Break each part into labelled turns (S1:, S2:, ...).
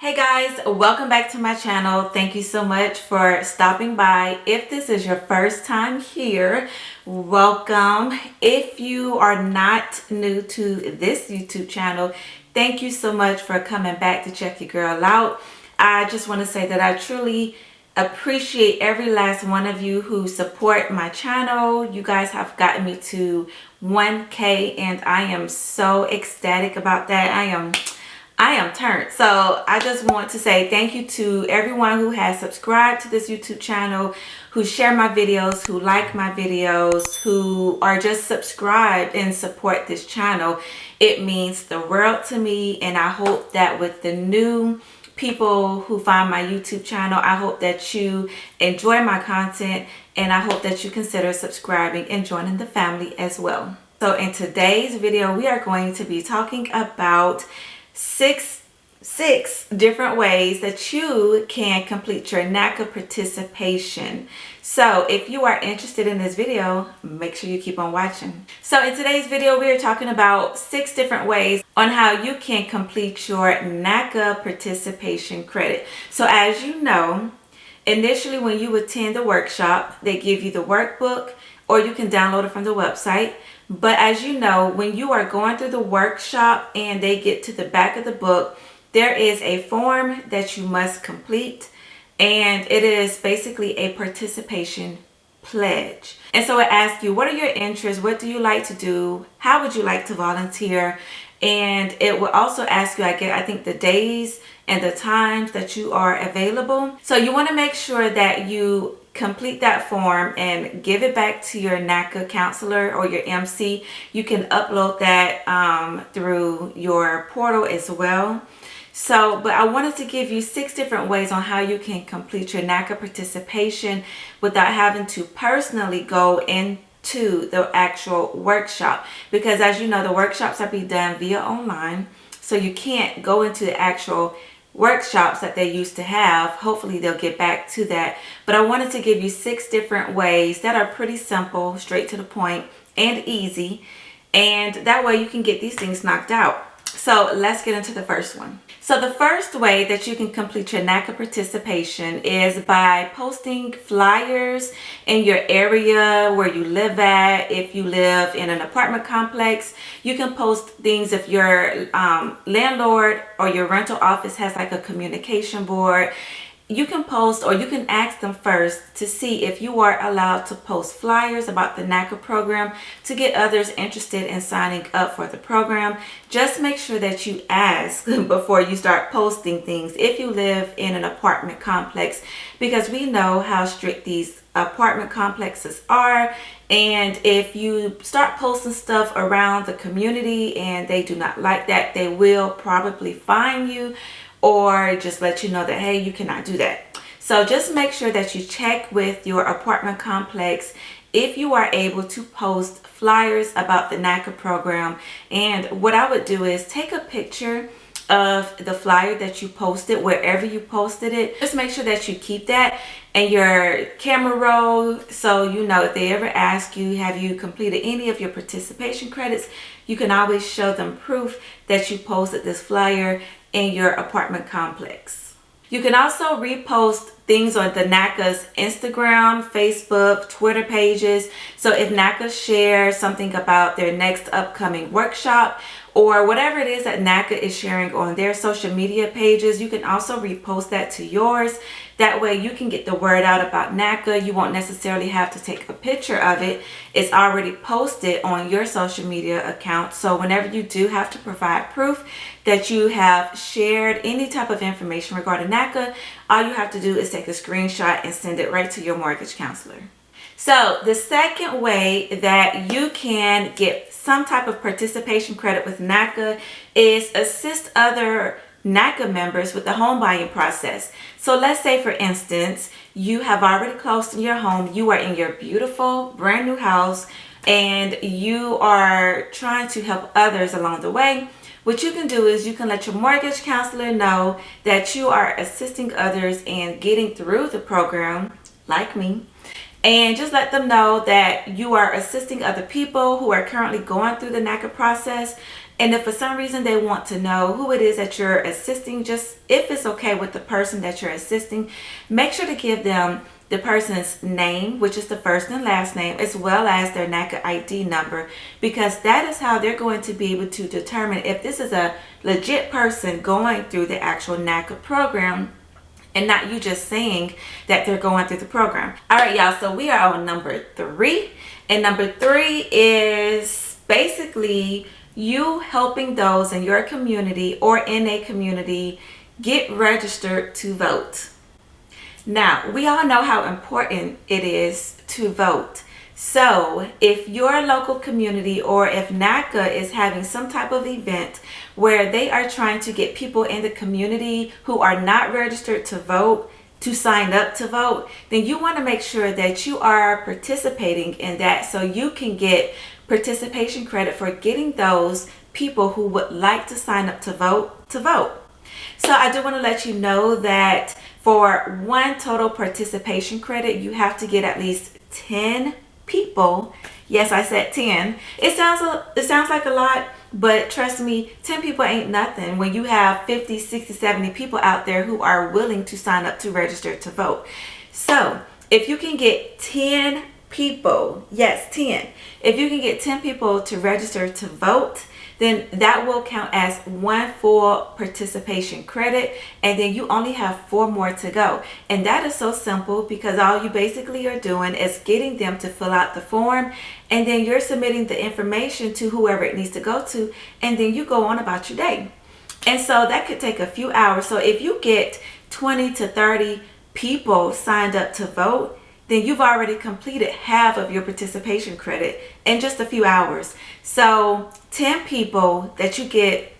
S1: Hey guys, welcome back to my channel. Thank you so much for stopping by. If this is your first time here, welcome. If you are not new to this YouTube channel, thank you so much for coming back to check your girl out. I just want to say that I truly appreciate every last one of you who support my channel. You guys have gotten me to 1K and I am so ecstatic about that. I am turned. So I just want to say thank you to everyone who has subscribed to this YouTube channel, who share my videos, who like my videos, who are just subscribed and support this channel. It means the world to me, and I hope that with the new people who find my YouTube channel, I hope that you enjoy my content, and I hope that you consider subscribing and joining the family as well. So in today's video, we are going to be talking about six different ways that you can complete your NACA participation. So if you are interested in this video, make sure you keep on watching. So in today's video, we are talking about 6 different ways on how you can complete your NACA participation credit. So as you know, initially when you attend the workshop, they give you the workbook, or you can download it from the website. But as you know, when you are going through the workshop and they get to the back of the book, there is a form that you must complete, and it is basically a participation pledge. And so it asks you, what are your interests? What do you like to do? How would you like to volunteer? And it will also ask you, I think, the days and the times that you are available. So you want to make sure that you complete that form and give it back to your NACA counselor or your MC. You can upload that through your portal as well. So, but I wanted to give you 6 different ways on how you can complete your NACA participation without having to personally go into the actual workshop. Because as you know, the workshops are being done via online. So you can't go into the actual workshops that they used to have. Hopefully they'll get back to that. But I wanted to give you 6 different ways that are pretty simple, straight to the point, and easy. And that way you can get these things knocked out. So let's get into the first one. So the first way that you can complete your NACA participation is by posting flyers in your area where you live at. If you live in an apartment complex, you can post things if your landlord or your rental office has like a communication board. You can post, or you can ask them first to see if you are allowed to post flyers about the NACA program to get others interested in signing up for the program. Just make sure that you ask before you start posting things if you live in an apartment complex, because we know how strict these apartment complexes are. And if you start posting stuff around the community and they do not like that, they will probably fine you or just let you know that, hey, you cannot do that. So just make sure that you check with your apartment complex if you are able to post flyers about the NACA program. And what I would do is take a picture of the flyer that you posted, wherever you posted it. Just make sure that you keep that in your camera roll, so you know if they ever ask you, have you completed any of your participation credits, you can always show them proof that you posted this flyer in your apartment complex. You can also repost things on the NACA's Instagram, Facebook, Twitter pages. So if NACA shares something about their next upcoming workshop, or whatever it is that NACA is sharing on their social media pages, you can also repost that to yours. That way you can get the word out about NACA. You won't necessarily have to take a picture of it. It's already posted on your social media account. So whenever you do have to provide proof that you have shared any type of information regarding NACA, all you have to do is take a screenshot and send it right to your mortgage counselor. So the second way that you can get some type of participation credit with NACA is assist other NACA members with the home buying process. So let's say, for instance, you have already closed in your home. You are in your beautiful brand new house and you are trying to help others along the way. What you can do is you can let your mortgage counselor know that you are assisting others in getting through the program, like me. And just let them know that you are assisting other people who are currently going through the NACA process, And if for some reason they want to know who it is that you're assisting, just if it's okay with the person that you're assisting, make sure to give them the person's name, which is the first and last name, as well as their NACA ID number, because that is how they're going to be able to determine if this is a legit person going through the actual NACA program and not you just saying that they're going through the program. All right, y'all, so we are on number 3. And number 3 is basically you helping those in your community or in a community get registered to vote. Now, we all know how important it is to vote. So if your local community or if NACA is having some type of event where they are trying to get people in the community who are not registered to vote to sign up to vote, then you want to make sure that you are participating in that so you can get participation credit for getting those people who would like to sign up to vote to vote. So I do want to let you know that for one total participation credit, you have to get at least 10 people. Yes, I said 10. It sounds like a lot, but trust me, 10 people ain't nothing when you have 50, 60, 70 people out there who are willing to sign up to register to vote. So if you can get 10 people, yes, 10. If you can get 10 people to register to vote, then that will count as one full participation credit, and then you only have 4 more to go. And that is so simple because all you basically are doing is getting them to fill out the form, and then you're submitting the information to whoever it needs to go to, and then you go on about your day. And so that could take a few hours. So if you get 20 to 30 people signed up to vote, then you've already completed half of your participation credit in just a few hours. So 10 people that you get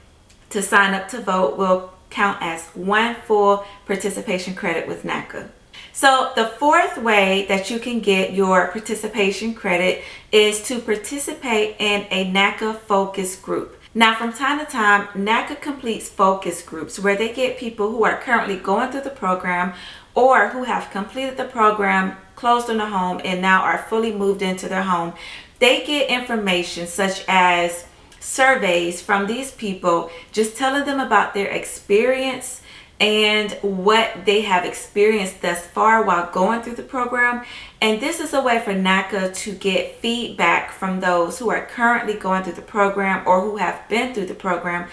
S1: to sign up to vote will count as one full participation credit with NACA. So the 4th way that you can get your participation credit is to participate in a NACA focus group. Now, from time to time, NACA completes focus groups where they get people who are currently going through the program or who have completed the program, closed on a home, and now are fully moved into their home. They get information such as surveys from these people, just telling them about their experience and what they have experienced thus far while going through the program. And this is a way for NACA to get feedback from those who are currently going through the program or who have been through the program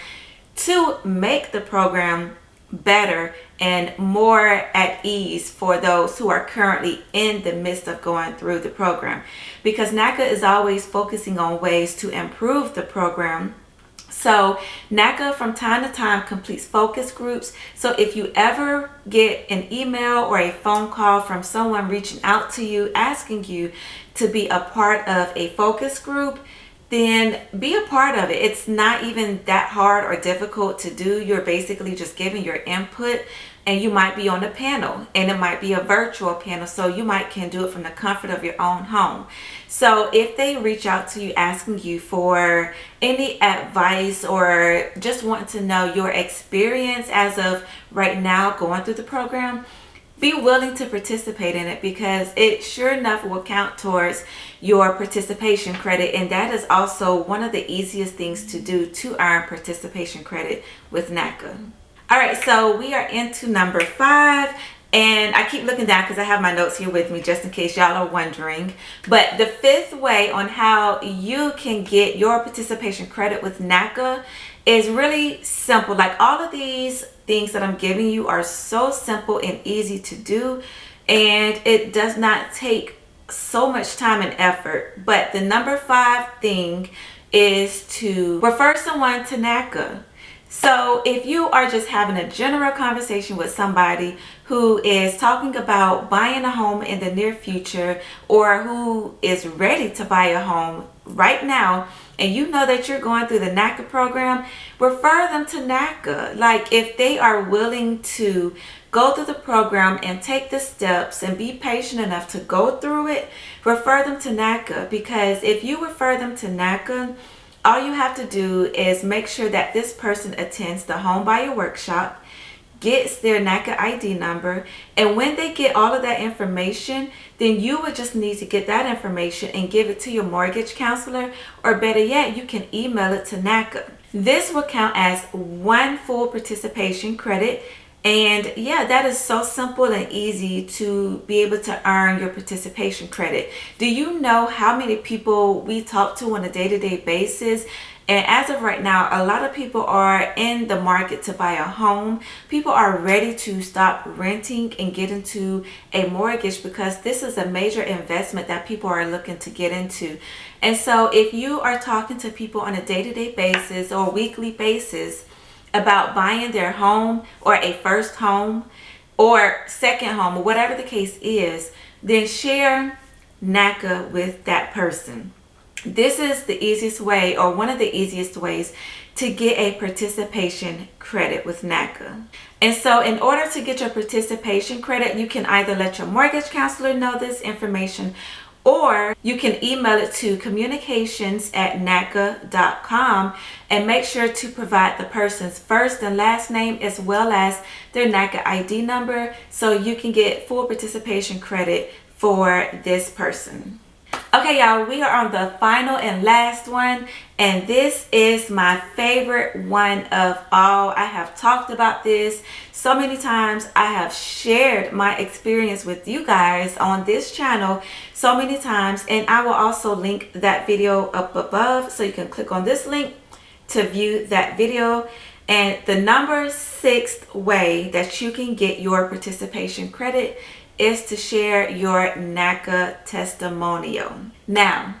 S1: to make the program better and more at ease for those who are currently in the midst of going through the program, because NACA is always focusing on ways to improve the program. So NACA from time to time completes focus groups. So if you ever get an email or a phone call from someone reaching out to you asking you to be a part of a focus group, then be a part of it. It's not even that hard or difficult to do. You're basically just giving your input, and you might be on a panel, and it might be a virtual panel, so you can do it from the comfort of your own home. So if they reach out to you asking you for any advice or just want to know your experience as of right now going through the program, be willing to participate in it, because it sure enough will count towards your participation credit. And that is also one of the easiest things to do to earn participation credit with NACA. All right, so we are into number 5. And I keep looking down because I have my notes here with me just in case y'all are wondering. But the 5th way on how you can get your participation credit with NACA is really simple. Like, all of these things that I'm giving you are so simple and easy to do, and it does not take so much time and effort. But the number 5 thing is to refer someone to NACA. So if you are just having a general conversation with somebody who is talking about buying a home in the near future, or who is ready to buy a home right now, and you know that you're going through the NACA program, refer them to NACA. Like, if they are willing to go through the program and take the steps and be patient enough to go through it, refer them to NACA. Because if you refer them to NACA, all you have to do is make sure that this person attends the home buyer workshop, gets their NACA ID number, and when they get all of that information, then you would just need to get that information and give it to your mortgage counselor, or better yet, you can email it to NACA. This will count as one full participation credit. And yeah, that is so simple and easy to be able to earn your participation credit. Do you know how many people we talk to on a day-to-day basis? And as of right now, a lot of people are in the market to buy a home. People are ready to stop renting and get into a mortgage because this is a major investment that people are looking to get into. And so if you are talking to people on a day-to-day basis or weekly basis about buying their home or a first home or second home or whatever the case is, then share NACA with that person. This is the easiest way, or one of the easiest ways, to get a participation credit with NACA. And so in order to get your participation credit, you can either let your mortgage counselor know this information, or you can email it to communications@naca.com and make sure to provide the person's first and last name as well as their NACA ID number so you can get full participation credit for this person. Okay, y'all, we are on the final and last one, and this is my favorite one of all. I have talked about this so many times. I have shared my experience with you guys on this channel so many times, and I will also link that video up above so you can click on this link to view that video. And the number 6th way that you can get your participation credit is to share your NACA testimonial. Now,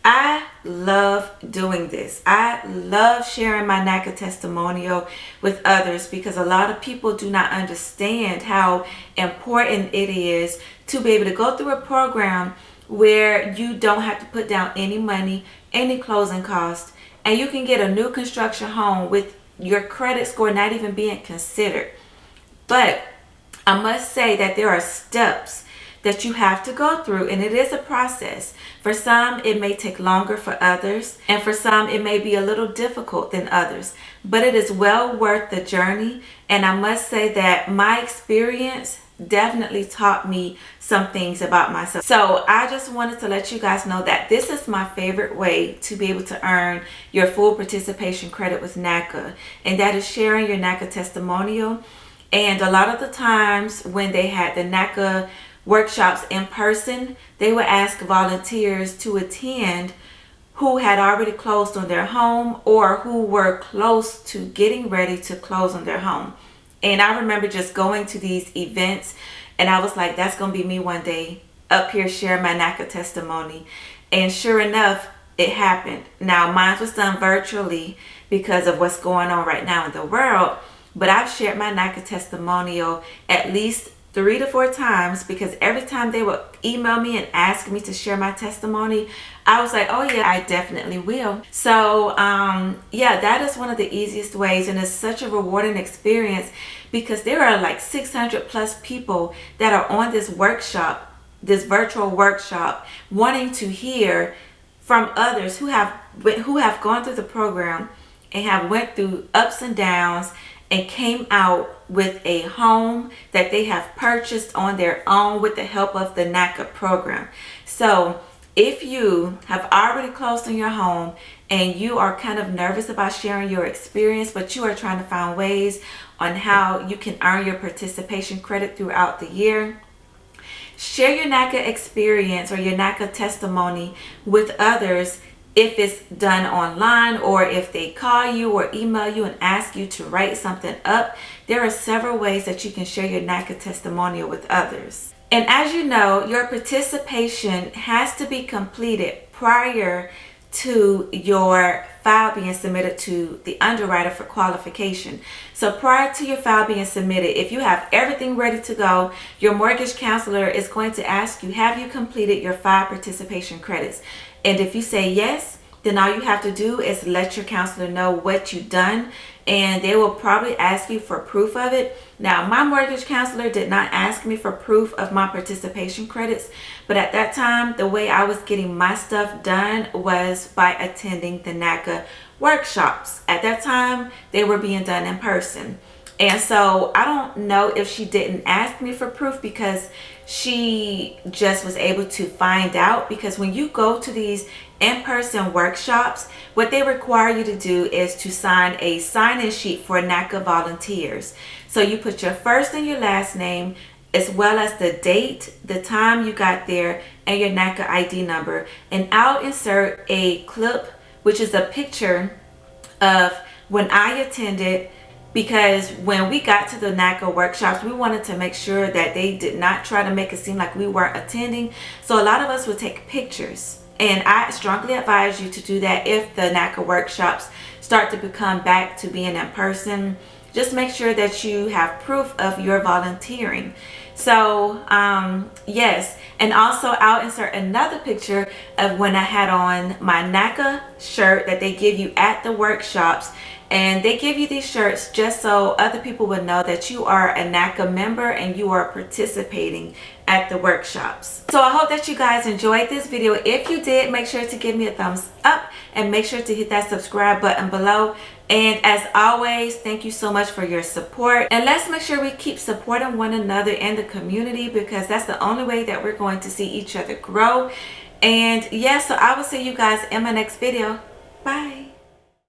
S1: I love doing this. I love sharing my NACA testimonial with others because a lot of people do not understand how important it is to be able to go through a program where you don't have to put down any money, any closing costs, and you can get a new construction home with your credit score not even being considered. But I must say that there are steps that you have to go through, and it is a process. For some, it may take longer for others, and for some, it may be a little difficult than others, but it is well worth the journey. And I must say that my experience definitely taught me some things about myself. So I just wanted to let you guys know that this is my favorite way to be able to earn your full participation credit with NACA, and that is sharing your NACA testimonial. And a lot of the times when they had the NACA workshops in person, they would ask volunteers to attend who had already closed on their home or who were close to getting ready to close on their home. And I remember just going to these events, and I was like, that's going to be me one day up here sharing my NACA testimony. And sure enough, it happened. Now, mine was done virtually because of what's going on right now in the world. But I've shared my NACA testimonial at least 3 to 4 times because every time they would email me and ask me to share my testimony, I was like, oh yeah, I definitely will. So yeah, that is one of the easiest ways, and it's such a rewarding experience because there are like 600 plus people that are on this workshop, this virtual workshop, wanting to hear from others who have gone through the program and have went through ups and downs and came out with a home that they have purchased on their own with the help of the NACA program. So if you have already closed on your home and you are kind of nervous about sharing your experience, but you are trying to find ways on how you can earn your participation credit throughout the year, share your NACA experience or your NACA testimony with others. If it's done online or if they call you or email you and ask you to write something up, there are several ways that you can share your NACA testimonial with others. And as you know, your participation has to be completed prior to your file being submitted to the underwriter for qualification. So prior to your file being submitted, if you have everything ready to go, your mortgage counselor is going to ask you, have you completed your 5 participation credits? And if you say yes, then all you have to do is let your counselor know what you've done, and they will probably ask you for proof of it. Now, my mortgage counselor did not ask me for proof of my participation credits, but at that time, the way I was getting my stuff done was by attending the NACA workshops. At that time, they were being done in person. And so I don't know if she didn't ask me for proof because she just was able to find out, because when you go to these in-person workshops, what they require you to do is to sign a sign-in sheet for NACA volunteers. So you put your first and your last name, as well as the date, the time you got there, and your NACA ID number. And I'll insert a clip, which is a picture of when I attended, because when we got to the NACA workshops, we wanted to make sure that they did not try to make it seem like we weren't attending. So a lot of us would take pictures. And I strongly advise you to do that if the NACA workshops start to become back to being in person. Just make sure that you have proof of your volunteering. So yes, and also I'll insert another picture of when I had on my NACA shirt that they give you at the workshops. And they give you these shirts just so other people would know that you are a NACA member and you are participating at the workshops. So I hope that you guys enjoyed this video. If you did, make sure to give me a thumbs up and make sure to hit that subscribe button below. And as always, thank you so much for your support. And let's make sure we keep supporting one another in the community, because that's the only way that we're going to see each other grow. And yeah, so I will see you guys in my next video. Bye.